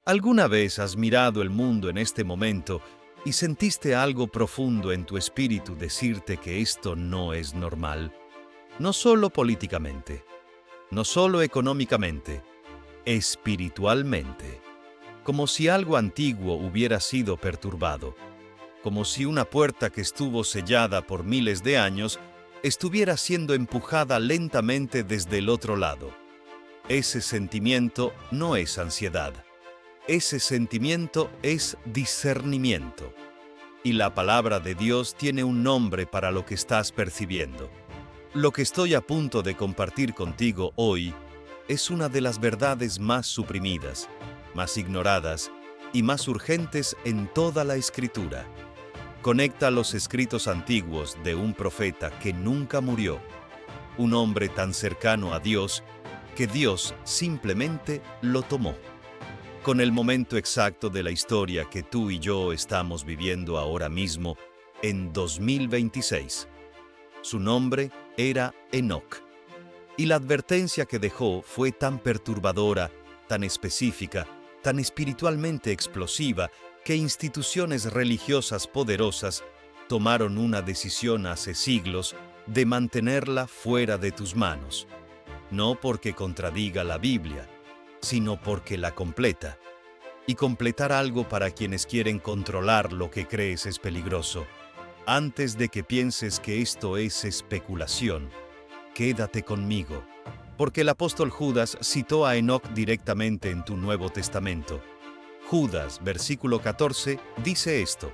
¿Alguna vez has mirado el mundo en este momento y sentiste algo profundo en tu espíritu decirte que esto no es normal? No solo políticamente, no solo económicamente, espiritualmente. Como si algo antiguo hubiera sido perturbado, como si una puerta que estuvo sellada por miles de años estuviera siendo empujada lentamente desde el otro lado. Ese sentimiento no es ansiedad. Ese sentimiento es discernimiento. Y la palabra de Dios tiene un nombre para lo que estás percibiendo. Lo que estoy a punto de compartir contigo hoy es una de las verdades más suprimidas, más ignoradas y más urgentes en toda la Escritura. Conecta los escritos antiguos de un profeta que nunca murió, un hombre tan cercano a Dios que Dios simplemente lo tomó, con el momento exacto de la historia que tú y yo estamos viviendo ahora mismo en 2026. Su nombre era Enoc, y la advertencia que dejó fue tan perturbadora, tan específica, tan espiritualmente explosiva, que instituciones religiosas poderosas tomaron una decisión hace siglos de mantenerla fuera de tus manos, no porque contradiga la Biblia, sino porque la completa. Y completar algo para quienes quieren controlar lo que crees es peligroso. Antes de que pienses que esto es especulación, quédate conmigo, porque el apóstol Judas citó a Enoc directamente en tu Nuevo Testamento. Judas, versículo 14, dice esto: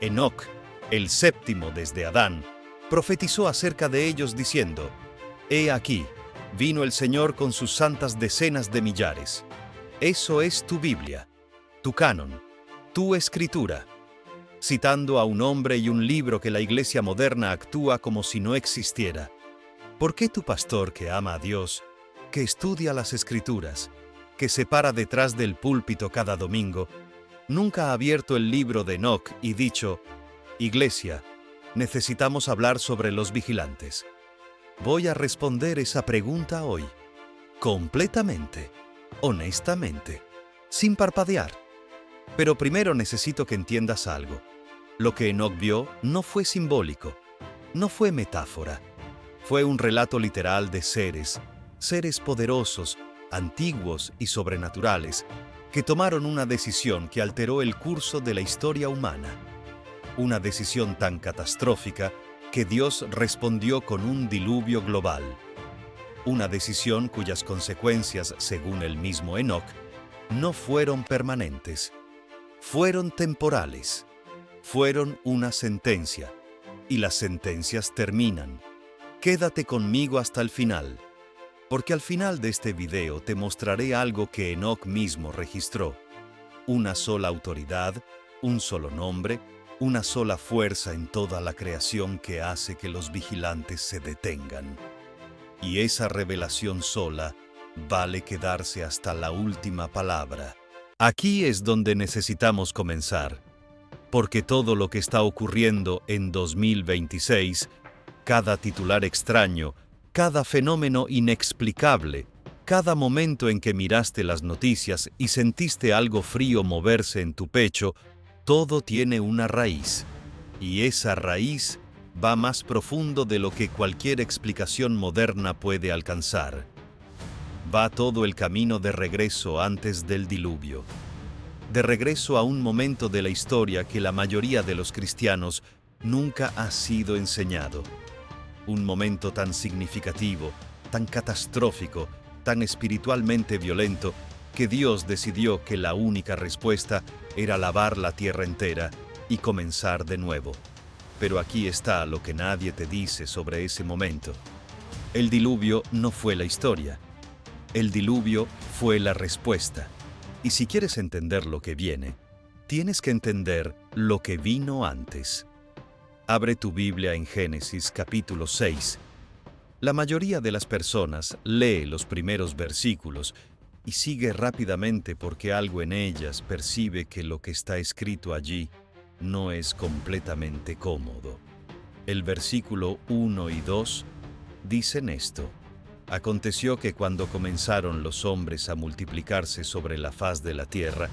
Enoc, el séptimo desde Adán, profetizó acerca de ellos diciendo: He aquí, vino el Señor con sus santas decenas de millares. Eso es tu Biblia, tu canon, tu escritura, citando a un hombre y un libro que la iglesia moderna actúa como si no existiera. ¿Por qué tu pastor que ama a Dios, que estudia las Escrituras, que se para detrás del púlpito cada domingo, nunca ha abierto el libro de Enoc y dicho: Iglesia, necesitamos hablar sobre los vigilantes? Voy a responder esa pregunta hoy, completamente, honestamente, sin parpadear. Pero primero necesito que entiendas algo. Lo que Enoc vio no fue simbólico, no fue metáfora. Fue un relato literal de seres poderosos, antiguos y sobrenaturales, que tomaron una decisión que alteró el curso de la historia humana. Una decisión tan catastrófica que Dios respondió con un diluvio global. Una decisión cuyas consecuencias, según el mismo Enoc, no fueron permanentes. Fueron temporales. Fueron una sentencia. Y las sentencias terminan. Quédate conmigo hasta el final, porque al final de este video te mostraré algo que Enoc mismo registró. Una sola autoridad, un solo nombre, una sola fuerza en toda la creación que hace que los vigilantes se detengan. Y esa revelación sola vale quedarse hasta la última palabra. Aquí es donde necesitamos comenzar, porque todo lo que está ocurriendo en 2026, cada titular extraño, cada fenómeno inexplicable, cada momento en que miraste las noticias y sentiste algo frío moverse en tu pecho, todo tiene una raíz. Y esa raíz va más profundo de lo que cualquier explicación moderna puede alcanzar. Va todo el camino de regreso antes del diluvio. De regreso a un momento de la historia que la mayoría de los cristianos nunca ha sido enseñado. Un momento tan significativo, tan catastrófico, tan espiritualmente violento, que Dios decidió que la única respuesta era lavar la tierra entera y comenzar de nuevo. Pero aquí está lo que nadie te dice sobre ese momento. El diluvio no fue la historia. El diluvio fue la respuesta. Y si quieres entender lo que viene, tienes que entender lo que vino antes. Abre tu Biblia en Génesis capítulo 6. La mayoría de las personas lee los primeros versículos y sigue rápidamente porque algo en ellas percibe que lo que está escrito allí no es completamente cómodo. El versículo 1 y 2 dicen esto: Aconteció que cuando comenzaron los hombres a multiplicarse sobre la faz de la tierra,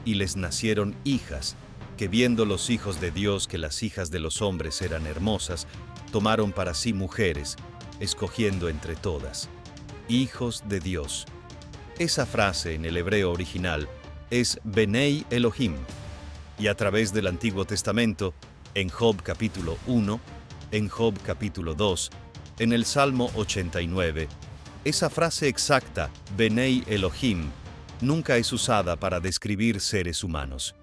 y les nacieron hijas, que viendo los hijos de Dios que las hijas de los hombres eran hermosas, tomaron para sí mujeres, escogiendo entre todas. Hijos de Dios. Esa frase en el hebreo original es Benei Elohim, y a través del Antiguo Testamento, en Job capítulo 1, en Job capítulo 2, en el Salmo 89, esa frase exacta, Benei Elohim, nunca es usada para describir seres humanos.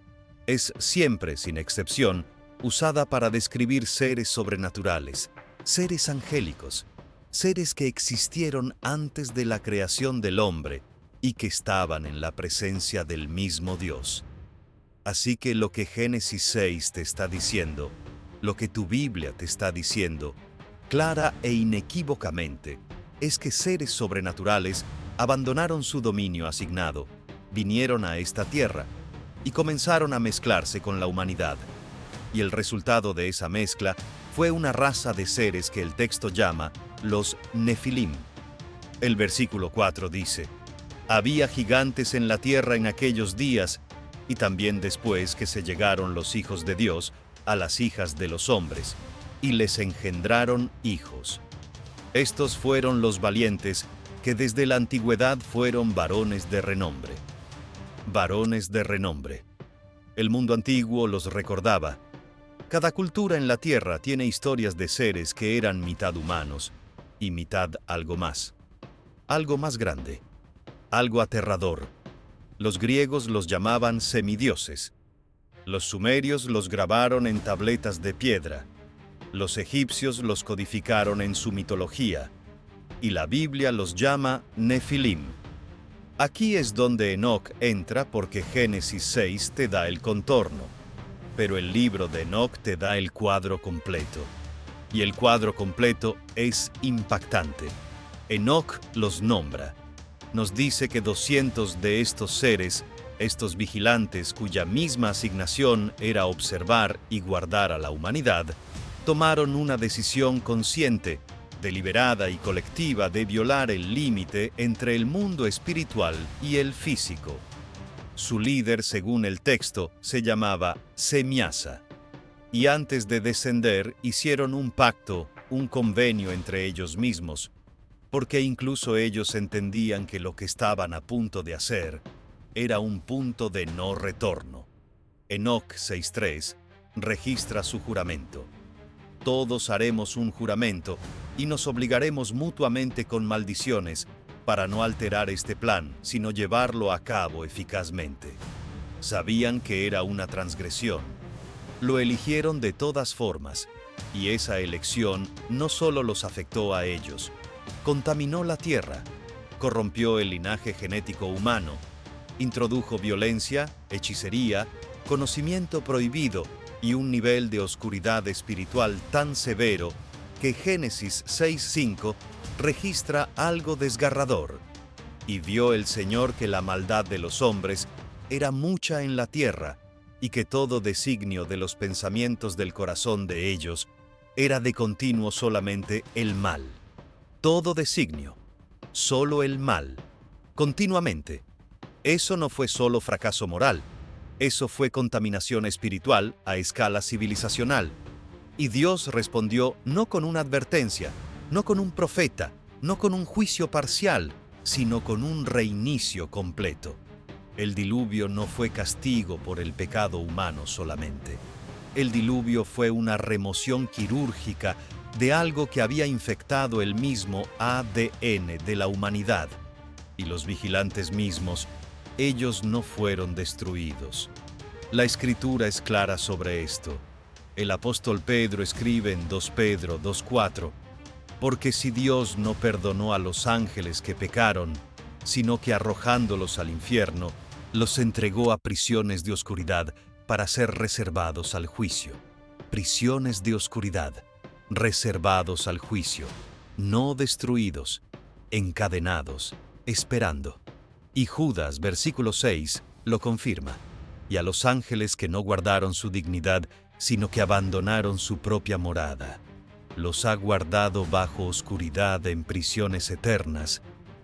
Es siempre, sin excepción, usada para describir seres sobrenaturales, seres angélicos, seres que existieron antes de la creación del hombre y que estaban en la presencia del mismo Dios. Así que lo que Génesis 6 te está diciendo, lo que tu Biblia te está diciendo, clara e inequívocamente, es que seres sobrenaturales abandonaron su dominio asignado, vinieron a esta tierra y comenzaron a mezclarse con la humanidad. Y el resultado de esa mezcla fue una raza de seres que el texto llama los Nefilim. El versículo 4 dice: había gigantes en la tierra en aquellos días, y también después que se llegaron los hijos de Dios a las hijas de los hombres, y les engendraron hijos. Estos fueron los valientes que desde la antigüedad fueron varones de renombre. Varones de renombre. El mundo antiguo los recordaba. Cada cultura en la tierra tiene historias de seres que eran mitad humanos y mitad algo más grande, algo aterrador. Los griegos los llamaban semidioses. Los sumerios los grabaron en tabletas de piedra. Los egipcios los codificaron en su mitología. Y la Biblia los llama Nefilim. Aquí es donde Enoc entra porque Génesis 6 te da el contorno, pero el libro de Enoc te da el cuadro completo. Y el cuadro completo es impactante. Enoc los nombra. Nos dice que 200 de estos seres, estos vigilantes cuya misma asignación era observar y guardar a la humanidad, tomaron una decisión consciente, deliberada y colectiva de violar el límite entre el mundo espiritual y el físico. Su líder, según el texto, se llamaba Semiasa, y antes de descender hicieron un pacto, un convenio entre ellos mismos, porque incluso ellos entendían que lo que estaban a punto de hacer era un punto de no retorno. Enoc 6.3 registra su juramento. Todos haremos un juramento y nos obligaremos mutuamente con maldiciones para no alterar este plan, sino llevarlo a cabo eficazmente. Sabían que era una transgresión. Lo eligieron de todas formas, y esa elección no solo los afectó a ellos, contaminó la tierra, corrompió el linaje genético humano, introdujo violencia, hechicería, conocimiento prohibido y un nivel de oscuridad espiritual tan severo que Génesis 6.5 registra algo desgarrador. Y vio el Señor que la maldad de los hombres era mucha en la tierra, y que todo designio de los pensamientos del corazón de ellos era de continuo solamente el mal. Todo designio, solo el mal, continuamente. Eso no fue solo fracaso moral, eso fue contaminación espiritual a escala civilizacional. Y Dios respondió no con una advertencia, no con un profeta, no con un juicio parcial, sino con un reinicio completo. El diluvio no fue castigo por el pecado humano solamente. El diluvio fue una remoción quirúrgica de algo que había infectado el mismo ADN de la humanidad. Y los vigilantes mismos, ellos no fueron destruidos. La Escritura es clara sobre esto. El apóstol Pedro escribe en 2 Pedro 2.4, porque si Dios no perdonó a los ángeles que pecaron, sino que arrojándolos al infierno, los entregó a prisiones de oscuridad para ser reservados al juicio. Prisiones de oscuridad, reservados al juicio, no destruidos, encadenados, esperando. Y Judas, versículo 6, lo confirma. Y a los ángeles que no guardaron su dignidad, sino que abandonaron su propia morada. los ha guardado bajo oscuridad en prisiones eternas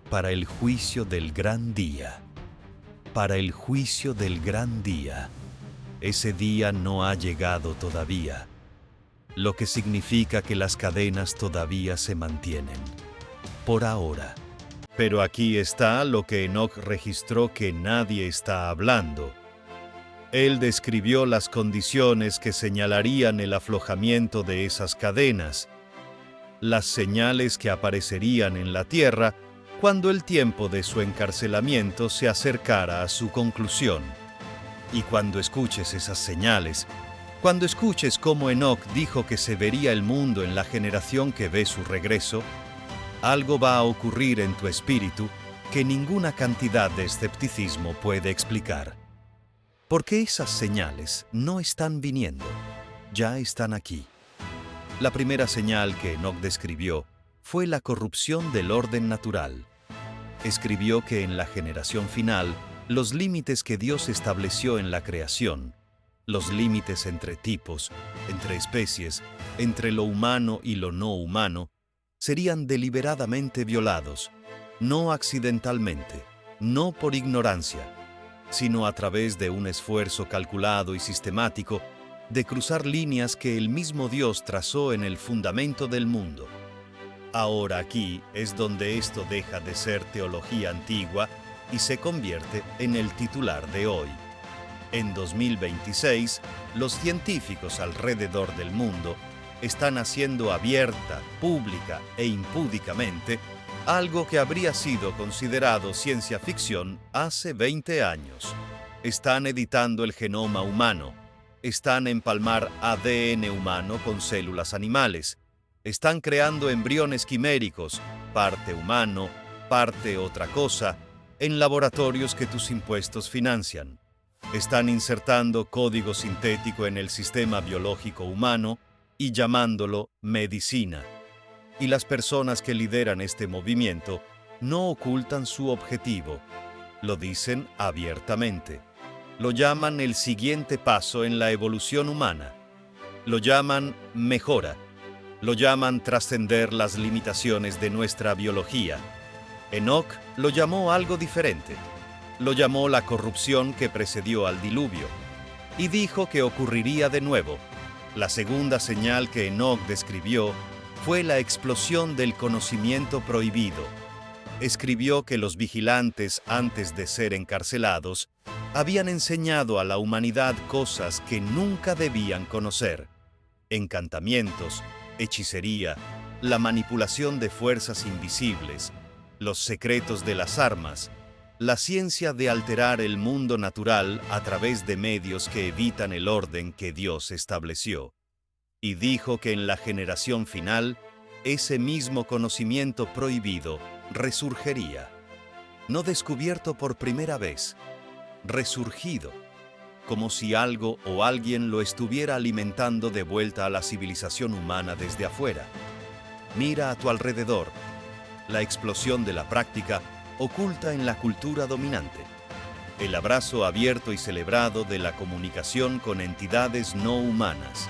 para el juicio del gran día. Para el juicio del gran día. Ese día no ha llegado todavía, lo que significa que las cadenas todavía se mantienen, por ahora. Pero aquí está lo que Enoc registró que nadie está hablando. Él describió las condiciones que señalarían el aflojamiento de esas cadenas, las señales que aparecerían en la tierra cuando el tiempo de su encarcelamiento se acercara a su conclusión. Y cuando escuches esas señales, cuando escuches cómo Enoc dijo que se vería el mundo en la generación que ve su regreso, algo va a ocurrir en tu espíritu que ninguna cantidad de escepticismo puede explicar. Porque esas señales no están viniendo, ya están aquí. La primera señal que Enoc describió fue la corrupción del orden natural. Escribió que en la generación final, los límites que Dios estableció en la creación, los límites entre tipos, entre especies, entre lo humano y lo no humano, serían deliberadamente violados, no accidentalmente, no por ignorancia, sino a través de un esfuerzo calculado y sistemático de cruzar líneas que el mismo Dios trazó en el fundamento del mundo. Ahora aquí es donde esto deja de ser teología antigua y se convierte en el titular de hoy. En 2026, los científicos alrededor del mundo están haciendo abierta, pública e impúdicamente algo que habría sido considerado ciencia ficción hace 20 años. Están editando el genoma humano, están empalmar ADN humano con células animales, están creando embriones quiméricos, parte humano, parte otra cosa, en laboratorios que tus impuestos financian. Están insertando código sintético en el sistema biológico humano y llamándolo medicina. Y las personas que lideran este movimiento no ocultan su objetivo, lo dicen abiertamente. Lo llaman el siguiente paso en la evolución humana. Lo llaman mejora. Lo llaman trascender las limitaciones de nuestra biología. Enoc lo llamó algo diferente. Lo llamó la corrupción que precedió al diluvio. Y dijo que ocurriría de nuevo. La segunda señal que Enoc describió fue la explosión del conocimiento prohibido. Escribió que los vigilantes, antes de ser encarcelados, habían enseñado a la humanidad cosas que nunca debían conocer. Encantamientos, hechicería, la manipulación de fuerzas invisibles, los secretos de las armas, la ciencia de alterar el mundo natural a través de medios que evitan el orden que Dios estableció. Y dijo que en la generación final, ese mismo conocimiento prohibido resurgiría. No descubierto por primera vez, resurgido, como si algo o alguien lo estuviera alimentando de vuelta a la civilización humana desde afuera. Mira a tu alrededor. La explosión de la práctica oculta en la cultura dominante. El abrazo abierto y celebrado de la comunicación con entidades no humanas.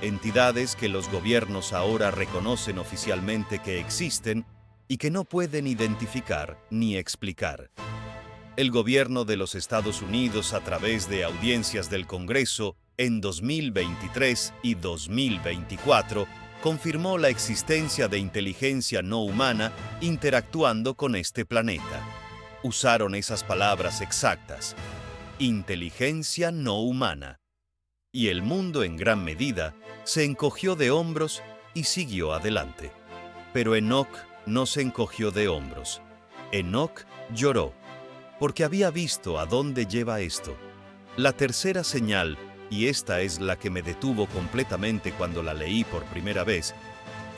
Entidades que los gobiernos ahora reconocen oficialmente que existen y que no pueden identificar ni explicar. El gobierno de los Estados Unidos, a través de audiencias del Congreso, en 2023 y 2024, confirmó la existencia de inteligencia no humana interactuando con este planeta. Usaron esas palabras exactas: inteligencia no humana. Y el mundo, en gran medida, se encogió de hombros y siguió adelante. Pero Enoc no se encogió de hombros. Enoc lloró, porque había visto a dónde lleva esto. La tercera señal, y esta es la que me detuvo completamente cuando la leí por primera vez,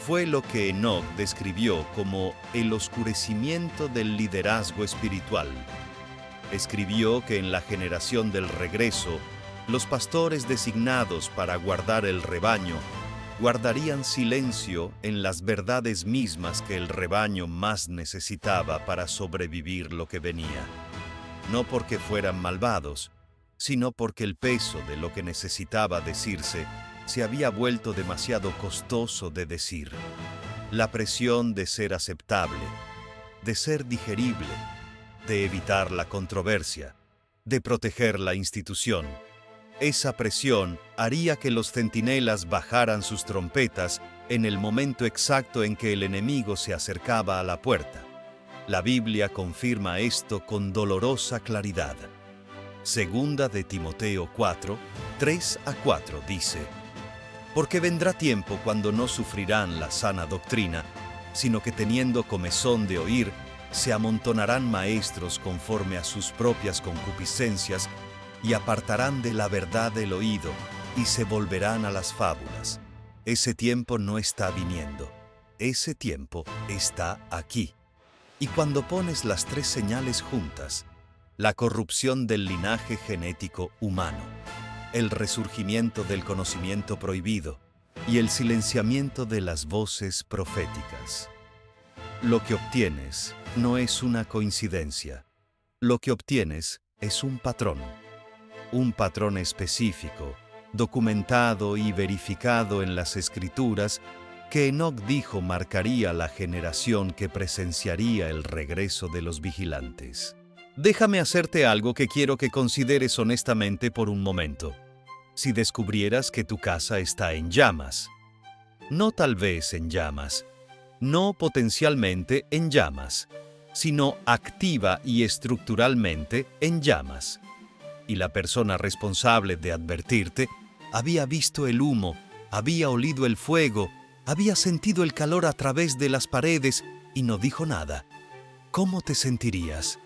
fue lo que Enoc describió como el oscurecimiento del liderazgo espiritual. Escribió que en la generación del regreso, los pastores designados para guardar el rebaño guardarían silencio en las verdades mismas que el rebaño más necesitaba para sobrevivir lo que venía. No porque fueran malvados, sino porque el peso de lo que necesitaba decirse se había vuelto demasiado costoso de decir. La presión de ser aceptable, de ser digerible, de evitar la controversia, de proteger la institución. Esa presión haría que los centinelas bajaran sus trompetas en el momento exacto en que el enemigo se acercaba a la puerta. La Biblia confirma esto con dolorosa claridad. Segunda de Timoteo 4, 3-4 dice: porque vendrá tiempo cuando no sufrirán la sana doctrina, sino que teniendo comezón de oír, se amontonarán maestros conforme a sus propias concupiscencias y apartarán de la verdad el oído y se volverán a las fábulas. Ese tiempo no está viniendo, ese tiempo está aquí. Y cuando pones las tres señales juntas, la corrupción del linaje genético humano, el resurgimiento del conocimiento prohibido y el silenciamiento de las voces proféticas. Lo que obtienes no es una coincidencia. Lo que obtienes es un patrón específico, documentado y verificado en las Escrituras, que Enoc dijo marcaría la generación que presenciaría el regreso de los vigilantes. Déjame hacerte algo que quiero que consideres honestamente por un momento. Si descubrieras que tu casa está en llamas, no tal vez en llamas, no potencialmente en llamas, sino activa y estructuralmente en llamas, y la persona responsable de advertirte había visto el humo, había olido el fuego, había sentido el calor a través de las paredes y no dijo nada, ¿cómo te sentirías?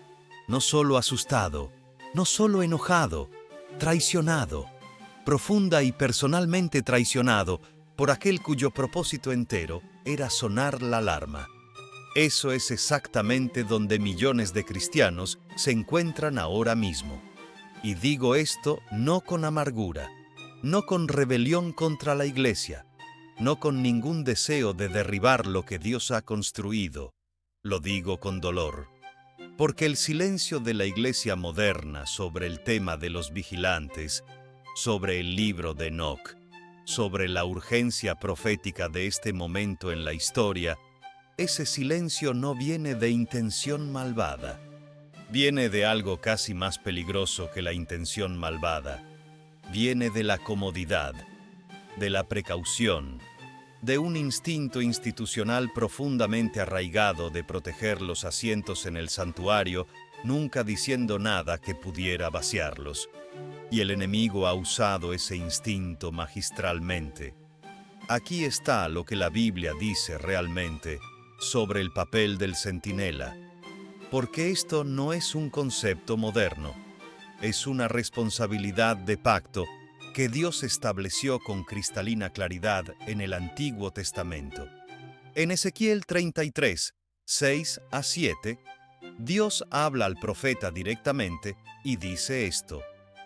No solo asustado, no solo enojado, traicionado, profunda y personalmente traicionado por aquel cuyo propósito entero era sonar la alarma. Eso es exactamente donde millones de cristianos se encuentran ahora mismo. Y digo esto no con amargura, no con rebelión contra la Iglesia, no con ningún deseo de derribar lo que Dios ha construido. Lo digo con dolor, porque el silencio de la Iglesia moderna sobre el tema de los vigilantes, sobre el libro de Enoc, sobre la urgencia profética de este momento en la historia, ese silencio no viene de intención malvada. Viene de algo casi más peligroso que la intención malvada. Viene de la comodidad, de la precaución, de un instinto institucional profundamente arraigado de proteger los asientos en el santuario, nunca diciendo nada que pudiera vaciarlos. Y el enemigo ha usado ese instinto magistralmente. Aquí está lo que la Biblia dice realmente sobre el papel del centinela, porque esto no es un concepto moderno, es una responsabilidad de pacto que Dios estableció con cristalina claridad en el Antiguo Testamento. En Ezequiel 33, 6-7, Dios habla al profeta directamente y dice esto: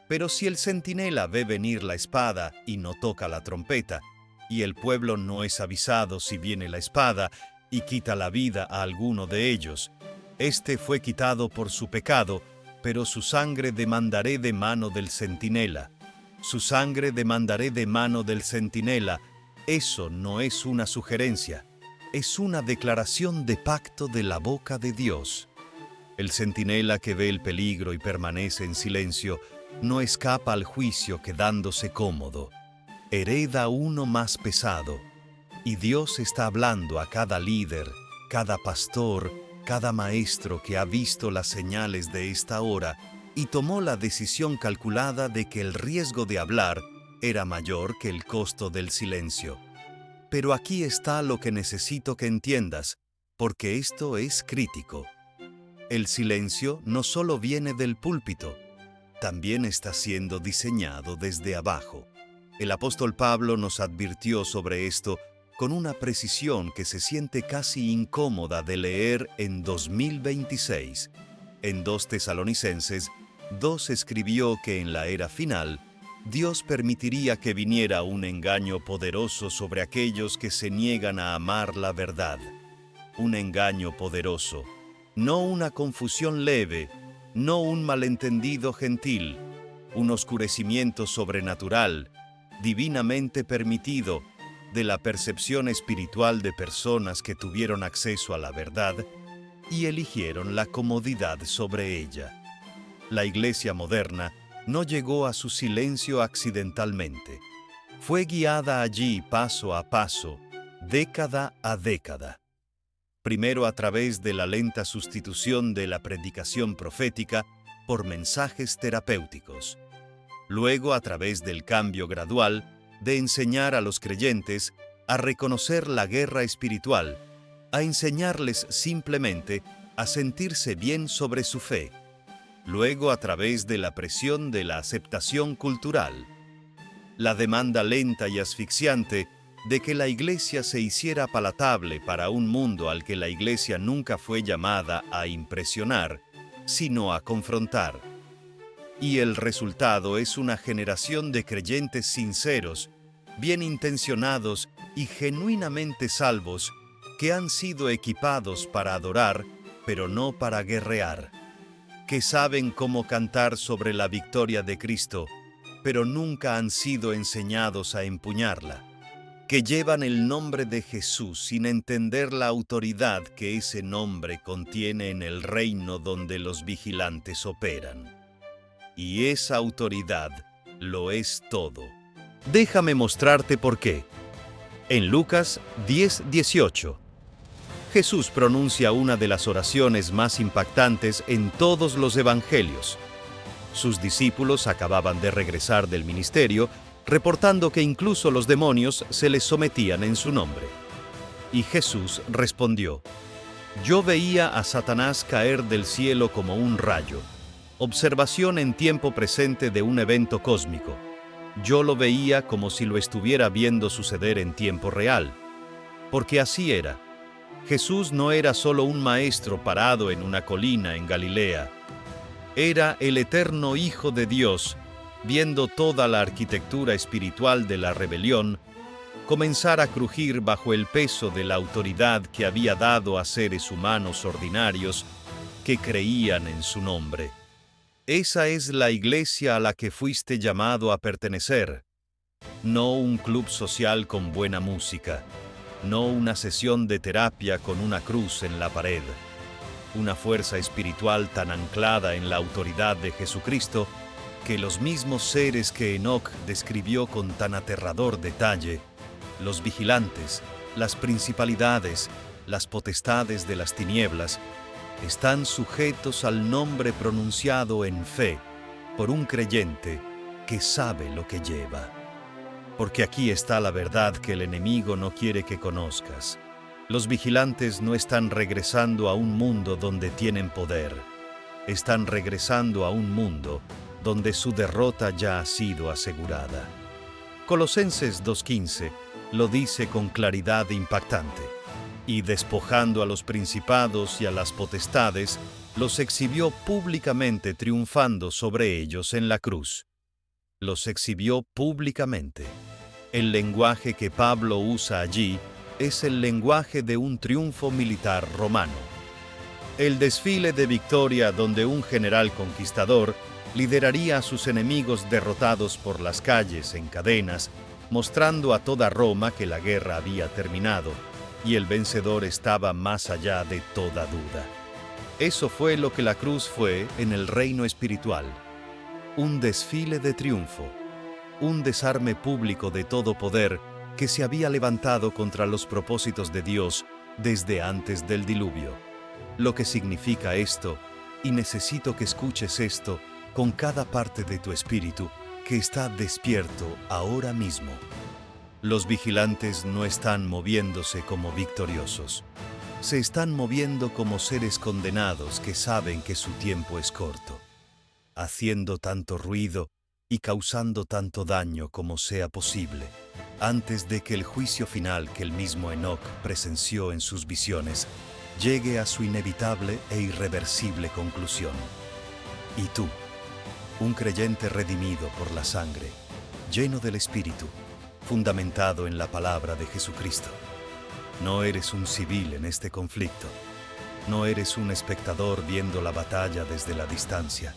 pero si el centinela ve venir la espada y no toca la trompeta, y el pueblo no es avisado si viene la espada y quita la vida a alguno de ellos, este fue quitado por su pecado, pero su sangre demandaré de mano del centinela. Su sangre demandaré de mano del centinela. Eso no es una sugerencia, es una declaración de pacto de la boca de Dios. El centinela que ve el peligro y permanece en silencio no escapa al juicio quedándose cómodo. Hereda uno más pesado. Y Dios está hablando a cada líder, cada pastor, cada maestro que ha visto las señales de esta hora y tomó la decisión calculada de que el riesgo de hablar era mayor que el costo del silencio. Pero aquí está lo que necesito que entiendas, porque esto es crítico. El silencio no solo viene del púlpito, también está siendo diseñado desde abajo. El apóstol Pablo nos advirtió sobre esto con una precisión que se siente casi incómoda de leer en 2026. En 2 Tesalonicenses 2 escribió que en la era final, Dios permitiría que viniera un engaño poderoso sobre aquellos que se niegan a amar la verdad. Un engaño poderoso, no una confusión leve, no un malentendido gentil, un oscurecimiento sobrenatural, divinamente permitido, de la percepción espiritual de personas que tuvieron acceso a la verdad y eligieron la comodidad sobre ella. La Iglesia moderna no llegó a su silencio accidentalmente. Fue guiada allí paso a paso, década a década. Primero a través de la lenta sustitución de la predicación profética por mensajes terapéuticos. Luego a través del cambio gradual de enseñar a los creyentes a reconocer la guerra espiritual, a enseñarles simplemente a sentirse bien sobre su fe. Luego a través de la presión de la aceptación cultural. La demanda lenta y asfixiante de que la Iglesia se hiciera palatable para un mundo al que la Iglesia nunca fue llamada a impresionar, sino a confrontar. Y el resultado es una generación de creyentes sinceros, bien intencionados y genuinamente salvos, que han sido equipados para adorar, pero no para guerrear, que saben cómo cantar sobre la victoria de Cristo, pero nunca han sido enseñados a empuñarla, que llevan el nombre de Jesús sin entender la autoridad que ese nombre contiene en el reino donde los vigilantes operan. Y esa autoridad lo es todo. Déjame mostrarte por qué. En Lucas 10:18, Jesús pronuncia una de las oraciones más impactantes en todos los evangelios. Sus discípulos acababan de regresar del ministerio, reportando que incluso los demonios se les sometían en su nombre. Y Jesús respondió: «Yo veía a Satanás caer del cielo como un rayo». Observación en tiempo presente de un evento cósmico. Yo lo veía como si lo estuviera viendo suceder en tiempo real. Porque así era. Jesús no era solo un maestro parado en una colina en Galilea. Era el eterno Hijo de Dios, viendo toda la arquitectura espiritual de la rebelión comenzar a crujir bajo el peso de la autoridad que había dado a seres humanos ordinarios que creían en su nombre. Esa es la Iglesia a la que fuiste llamado a pertenecer. No un club social con buena música, no una sesión de terapia con una cruz en la pared. Una fuerza espiritual tan anclada en la autoridad de Jesucristo que los mismos seres que Enoc describió con tan aterrador detalle, los vigilantes, las principalidades, las potestades de las tinieblas, están sujetos al nombre pronunciado en fe por un creyente que sabe lo que lleva. Porque aquí está la verdad que el enemigo no quiere que conozcas. Los vigilantes no están regresando a un mundo donde tienen poder. Están regresando a un mundo donde su derrota ya ha sido asegurada. Colosenses 2:15 lo dice con claridad impactante. Y despojando a los principados y a las potestades, los exhibió públicamente triunfando sobre ellos en la cruz. Los exhibió públicamente. El lenguaje que Pablo usa allí es el lenguaje de un triunfo militar romano. El desfile de victoria donde un general conquistador lideraría a sus enemigos derrotados por las calles en cadenas, mostrando a toda Roma que la guerra había terminado y el vencedor estaba más allá de toda duda. Eso fue lo que la cruz fue en el reino espiritual. Un desfile de triunfo, un desarme público de todo poder que se había levantado contra los propósitos de Dios desde antes del diluvio. Lo que significa esto, y necesito que escuches esto con cada parte de tu espíritu que está despierto ahora mismo. Los vigilantes no están moviéndose como victoriosos. Se están moviendo como seres condenados que saben que su tiempo es corto, haciendo tanto ruido y causando tanto daño como sea posible, antes de que el juicio final que el mismo Enoc presenció en sus visiones llegue a su inevitable e irreversible conclusión. Y tú, un creyente redimido por la sangre, lleno del Espíritu, fundamentado en la palabra de Jesucristo. No eres un civil en este conflicto. No eres un espectador viendo la batalla desde la distancia.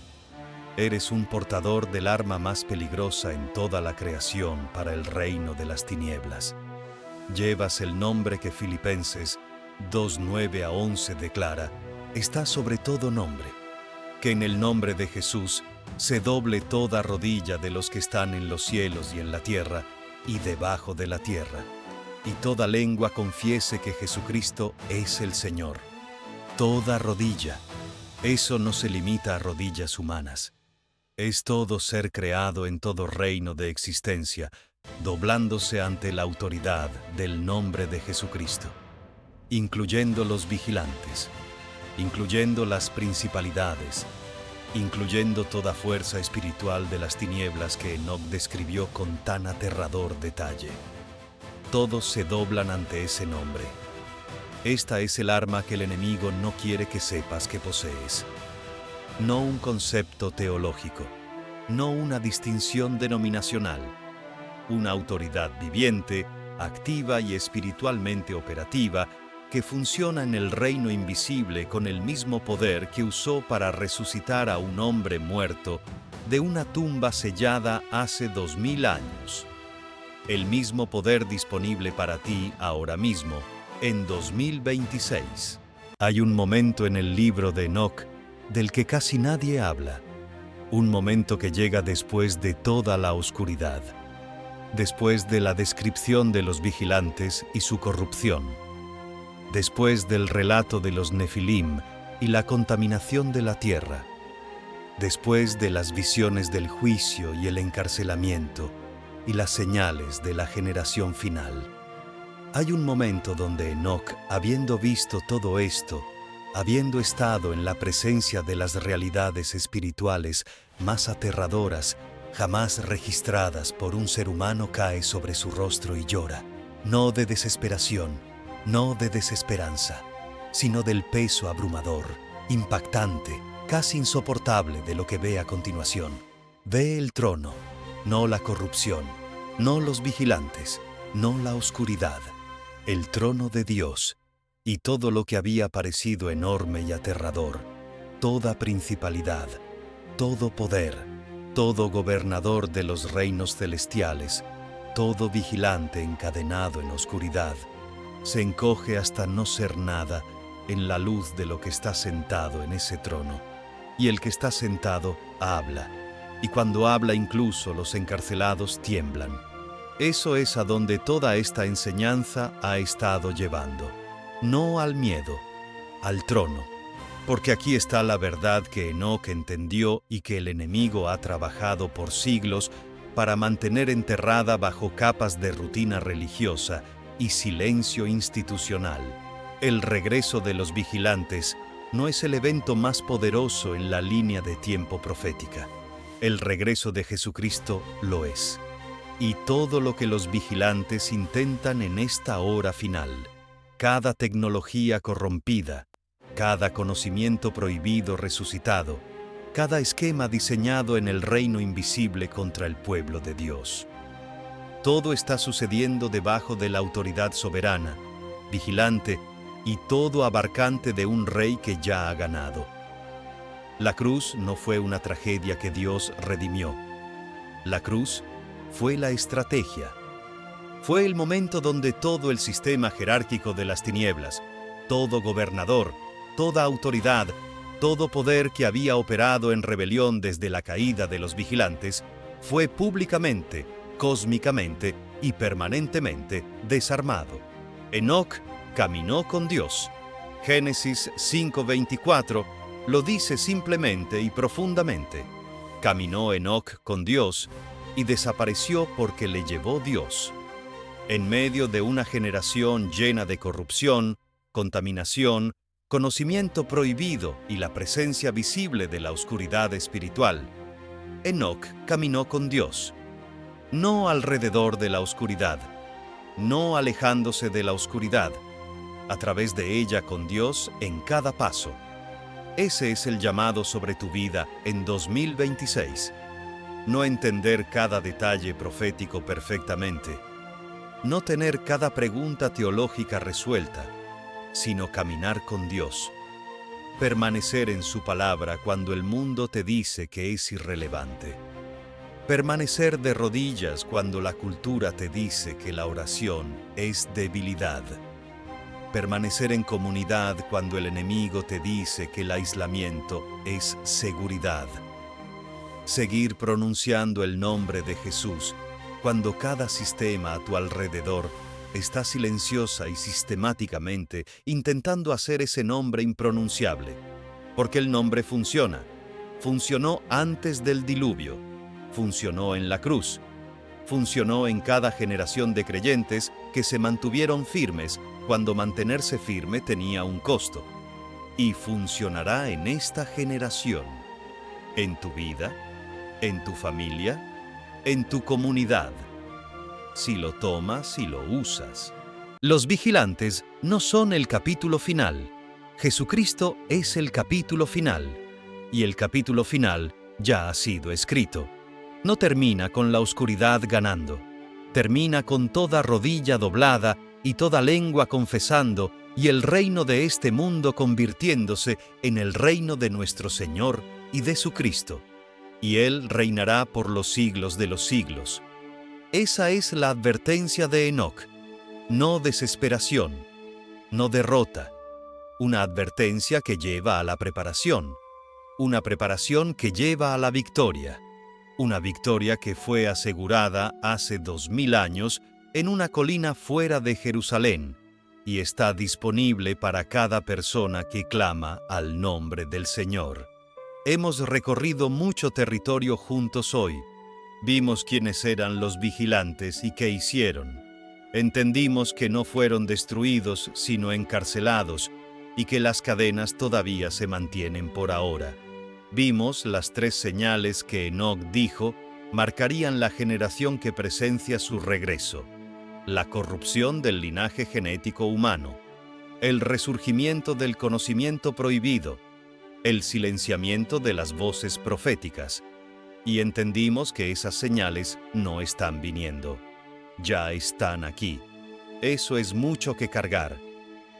Eres un portador del arma más peligrosa en toda la creación para el reino de las tinieblas. Llevas el nombre que Filipenses 2:9-11 declara, está sobre todo nombre, que en el nombre de Jesús se doble toda rodilla de los que están en los cielos y en la tierra y debajo de la tierra, y toda lengua confiese que Jesucristo es el Señor. Toda rodilla. Eso no se limita a rodillas humanas. Es todo ser creado en todo reino de existencia, doblándose ante la autoridad del nombre de Jesucristo, incluyendo los vigilantes, incluyendo las principalidades, incluyendo toda fuerza espiritual de las tinieblas que Enoc describió con tan aterrador detalle. Todos se doblan ante ese nombre. Esta es el arma que el enemigo no quiere que sepas que posees. No un concepto teológico, no una distinción denominacional, una autoridad viviente, activa y espiritualmente operativa que funciona en el reino invisible con el mismo poder que usó para resucitar a un hombre muerto de una tumba sellada hace 2000 años. El mismo poder disponible para ti ahora mismo, en 2026. Hay un momento en el libro de Enoc del que casi nadie habla. Un momento que llega después de toda la oscuridad, después de la descripción de los vigilantes y su corrupción, después del relato de los Nefilim y la contaminación de la tierra, después de las visiones del juicio y el encarcelamiento y las señales de la generación final. Hay un momento donde Enoc, habiendo visto todo esto, habiendo estado en la presencia de las realidades espirituales más aterradoras jamás registradas por un ser humano, cae sobre su rostro y llora, no de desesperación, no de desesperanza, sino del peso abrumador, impactante, casi insoportable de lo que ve a continuación. Ve el trono, no la corrupción, no los vigilantes, no la oscuridad, el trono de Dios y todo lo que había parecido enorme y aterrador, toda principalidad, todo poder, todo gobernador de los reinos celestiales, todo vigilante encadenado en oscuridad, se encoge hasta no ser nada en la luz de lo que está sentado en ese trono. Y el que está sentado habla, y cuando habla incluso los encarcelados tiemblan. Eso es a donde toda esta enseñanza ha estado llevando. No al miedo, al trono. Porque aquí está la verdad que Enoc entendió y que el enemigo ha trabajado por siglos para mantener enterrada bajo capas de rutina religiosa y silencio institucional. El regreso de los vigilantes no es el evento más poderoso en la línea de tiempo profética. El regreso de Jesucristo lo es. Y todo lo que los vigilantes intentan en esta hora final, cada tecnología corrompida, cada conocimiento prohibido resucitado, cada esquema diseñado en el reino invisible contra el pueblo de Dios. Todo está sucediendo debajo de la autoridad soberana, vigilante y todo abarcante de un rey que ya ha ganado. La cruz no fue una tragedia que Dios redimió. La cruz fue la estrategia. Fue el momento donde todo el sistema jerárquico de las tinieblas, todo gobernador, toda autoridad, todo poder que había operado en rebelión desde la caída de los vigilantes, fue públicamente, cósmicamente y permanentemente desarmado. Enoc caminó con Dios. Génesis 5:24 lo dice simplemente y profundamente. Caminó Enoc con Dios y desapareció porque le llevó Dios. En medio de una generación llena de corrupción, contaminación, conocimiento prohibido y la presencia visible de la oscuridad espiritual, Enoc caminó con Dios. No alrededor de la oscuridad, no alejándose de la oscuridad, a través de ella con Dios en cada paso. Ese es el llamado sobre tu vida en 2026. No entender cada detalle profético perfectamente, no tener cada pregunta teológica resuelta, sino caminar con Dios. Permanecer en su palabra cuando el mundo te dice que es irrelevante. Permanecer de rodillas cuando la cultura te dice que la oración es debilidad. Permanecer en comunidad cuando el enemigo te dice que el aislamiento es seguridad. Seguir pronunciando el nombre de Jesús cuando cada sistema a tu alrededor está silenciosa y sistemáticamente intentando hacer ese nombre impronunciable. Porque el nombre funciona. Funcionó antes del diluvio. Funcionó en la cruz. Funcionó en cada generación de creyentes que se mantuvieron firmes cuando mantenerse firme tenía un costo. Y funcionará en esta generación. En tu vida, en tu familia, en tu comunidad. Si lo tomas y lo usas. Los vigilantes no son el capítulo final. Jesucristo es el capítulo final. Y el capítulo final ya ha sido escrito. No termina con la oscuridad ganando. Termina con toda rodilla doblada y toda lengua confesando y el reino de este mundo convirtiéndose en el reino de nuestro Señor y de su Cristo. Y Él reinará por los siglos de los siglos. Esa es la advertencia de Enoc. No desesperación, no derrota. Una advertencia que lleva a la preparación. Una preparación que lleva a la victoria. Una victoria que fue asegurada hace 2000 años en una colina fuera de Jerusalén y está disponible para cada persona que clama al nombre del Señor. Hemos recorrido mucho territorio juntos hoy. Vimos quiénes eran los vigilantes y qué hicieron. Entendimos que no fueron destruidos, sino encarcelados, y que las cadenas todavía se mantienen por ahora. Vimos las 3 señales que Enoc dijo marcarían la generación que presencia su regreso. La corrupción del linaje genético humano, el resurgimiento del conocimiento prohibido, el silenciamiento de las voces proféticas. Y entendimos que esas señales no están viniendo. Ya están aquí. Eso es mucho que cargar.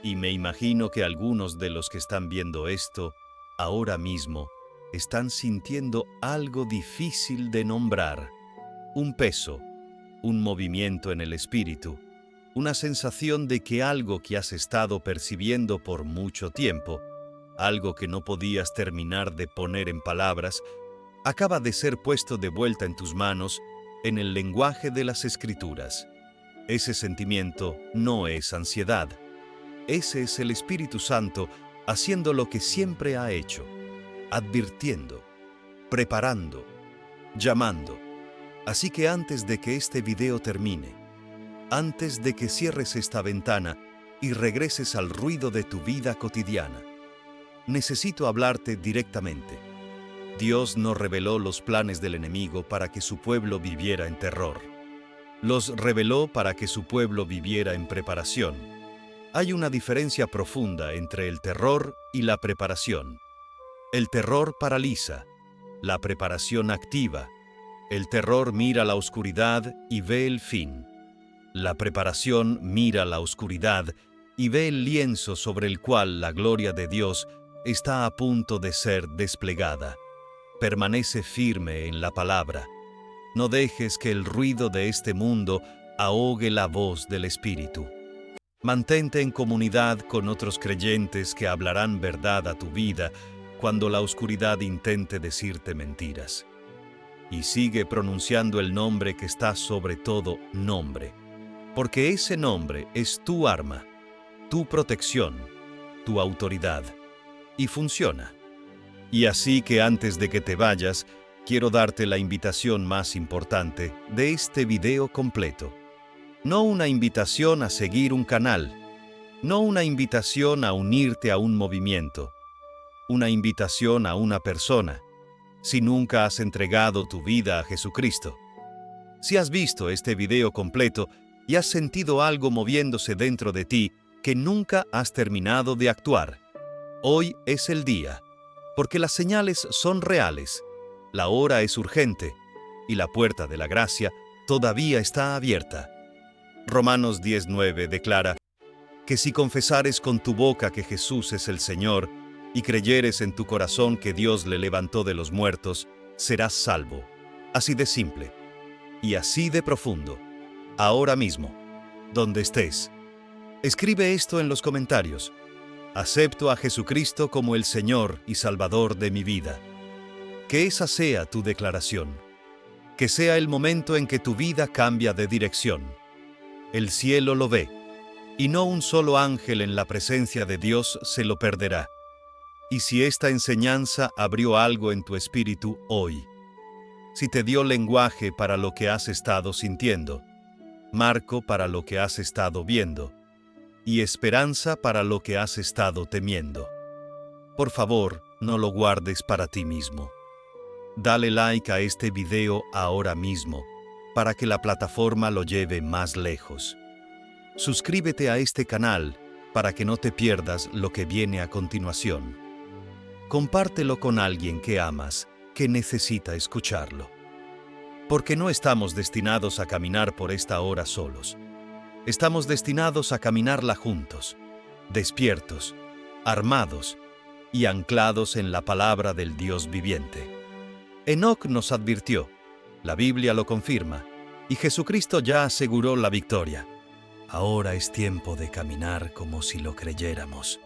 Y me imagino que algunos de los que están viendo esto, ahora mismo, están sintiendo algo difícil de nombrar. Un peso, un movimiento en el espíritu, una sensación de que algo que has estado percibiendo por mucho tiempo, algo que no podías terminar de poner en palabras, acaba de ser puesto de vuelta en tus manos en el lenguaje de las Escrituras. Ese sentimiento no es ansiedad. Ese es el Espíritu Santo haciendo lo que siempre ha hecho. Advirtiendo, preparando, llamando. Así que antes de que este video termine, antes de que cierres esta ventana y regreses al ruido de tu vida cotidiana, necesito hablarte directamente. Dios no reveló los planes del enemigo para que su pueblo viviera en terror. Los reveló para que su pueblo viviera en preparación. Hay una diferencia profunda entre el terror y la preparación. El terror paraliza, la preparación activa. El terror mira la oscuridad y ve el fin. La preparación mira la oscuridad y ve el lienzo sobre el cual la gloria de Dios está a punto de ser desplegada. Permanece firme en la palabra. No dejes que el ruido de este mundo ahogue la voz del Espíritu. Mantente en comunidad con otros creyentes que hablarán verdad a tu vida cuando la oscuridad intente decirte mentiras. Y sigue pronunciando el nombre que está sobre todo nombre, porque ese nombre es tu arma, tu protección, tu autoridad, y funciona. Y así que antes de que te vayas, quiero darte la invitación más importante de este video completo. No una invitación a seguir un canal, no una invitación a unirte a un movimiento, una invitación a una persona, si nunca has entregado tu vida a Jesucristo. Si has visto este video completo y has sentido algo moviéndose dentro de ti que nunca has terminado de actuar, hoy es el día, porque las señales son reales, la hora es urgente y la puerta de la gracia todavía está abierta. Romanos 10:9 declara que si confesares con tu boca que Jesús es el Señor y creyeres en tu corazón que Dios le levantó de los muertos, serás salvo. Así de simple y así de profundo. Ahora mismo, donde estés, escribe esto en los comentarios. Acepto a Jesucristo como el Señor y Salvador de mi vida. Que esa sea tu declaración. Que sea el momento en que tu vida cambia de dirección. El cielo lo ve, y no un solo ángel en la presencia de Dios se lo perderá. Y si esta enseñanza abrió algo en tu espíritu hoy, si te dio lenguaje para lo que has estado sintiendo, marco para lo que has estado viendo, y esperanza para lo que has estado temiendo, por favor, no lo guardes para ti mismo. Dale like a este video ahora mismo, para que la plataforma lo lleve más lejos. Suscríbete a este canal, para que no te pierdas lo que viene a continuación. Compártelo con alguien que amas, que necesita escucharlo. Porque no estamos destinados a caminar por esta hora solos. Estamos destinados a caminarla juntos, despiertos, armados y anclados en la palabra del Dios viviente. Enoc nos advirtió, la Biblia lo confirma, y Jesucristo ya aseguró la victoria. Ahora es tiempo de caminar como si lo creyéramos.